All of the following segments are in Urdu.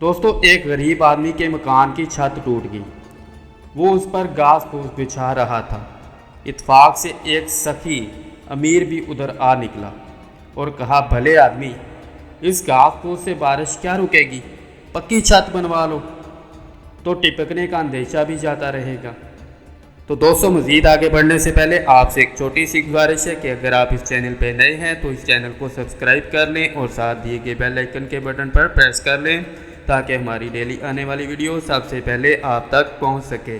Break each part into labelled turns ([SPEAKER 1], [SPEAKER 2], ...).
[SPEAKER 1] دوستو ایک غریب آدمی کے مکان کی چھت ٹوٹ گئی۔ وہ اس پر گھاس پھوس بچھا رہا تھا۔ اتفاق سے ایک سخی امیر بھی ادھر آ نکلا اور کہا، بھلے آدمی، اس گھاس پھوس سے بارش کیا رکے گی، پکی چھت بنوا لو تو ٹپکنے کا اندیشہ بھی جاتا رہے گا۔ تو دوستو مزید آگے بڑھنے سے پہلے آپ سے ایک چھوٹی سی گزارش ہے کہ اگر آپ اس چینل پہ نئے ہیں تو اس چینل کو سبسکرائب کر لیں اور ساتھ دیے گئے بیل آئیکن کے بٹن پر پریس کر لیں تاکہ ہماری ڈیلی آنے والی ویڈیو سب سے پہلے آپ تک پہنچ سکے۔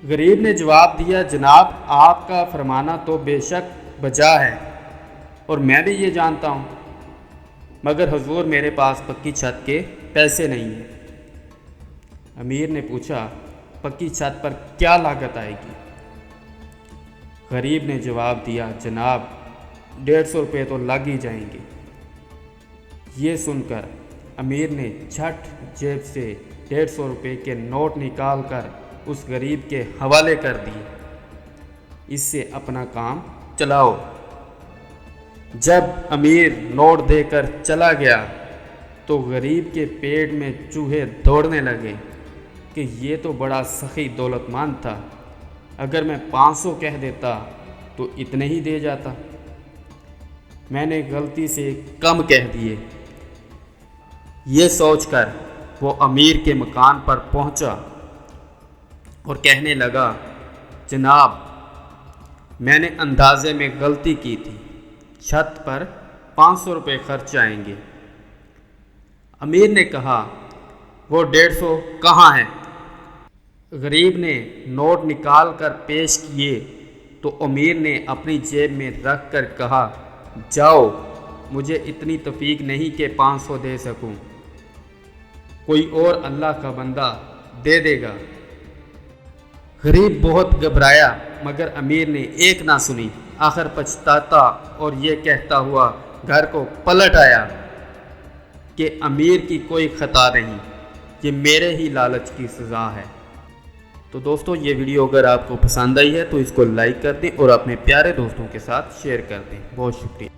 [SPEAKER 1] غریب نے جواب دیا، جناب آپ کا فرمانا تو بے شک بجا ہے اور میں بھی یہ جانتا ہوں، مگر حضور میرے پاس پکی چھت کے پیسے نہیں ہیں۔ امیر نے پوچھا، پکی چھت پر کیا لاگت آئے گی؟ غریب نے جواب دیا، جناب 150 روپے تو لگ ہی جائیں گے۔ یہ سن کر امیر نے جھٹ جیب سے 150 روپے کے نوٹ نکال کر اس غریب کے حوالے کر دیے، اس سے اپنا کام چلاؤ۔ جب امیر نوٹ دے کر چلا گیا تو غریب کے پیٹ میں چوہے دوڑنے لگے کہ یہ تو بڑا سخی دولت مند تھا، اگر میں 500 کہہ دیتا تو اتنے ہی دے جاتا، میں نے غلطی سے کم کہہ دیے۔ یہ سوچ کر وہ امیر کے مکان پر پہنچا اور کہنے لگا، جناب میں نے اندازے میں غلطی کی تھی، چھت پر 500 روپے خرچ آئیں گے۔ امیر نے کہا، وہ 150 کہاں ہے؟ غریب نے نوٹ نکال کر پیش کیے تو امیر نے اپنی جیب میں رکھ کر کہا، جاؤ، مجھے اتنی توفیق نہیں کہ 500 دے سکوں، کوئی اور اللہ کا بندہ دے دے گا۔ غریب بہت گھبرایا مگر امیر نے ایک نہ سنی، آخر پچھتاتا اور یہ کہتا ہوا گھر کو پلٹ آیا کہ امیر کی کوئی خطا نہیں، یہ میرے ہی لالچ کی سزا ہے۔ تو دوستو یہ ویڈیو اگر آپ کو پسند آئی ہے تو اس کو لائک کر دیں اور اپنے پیارے دوستوں کے ساتھ شیئر کر دیں۔ بہت شکریہ۔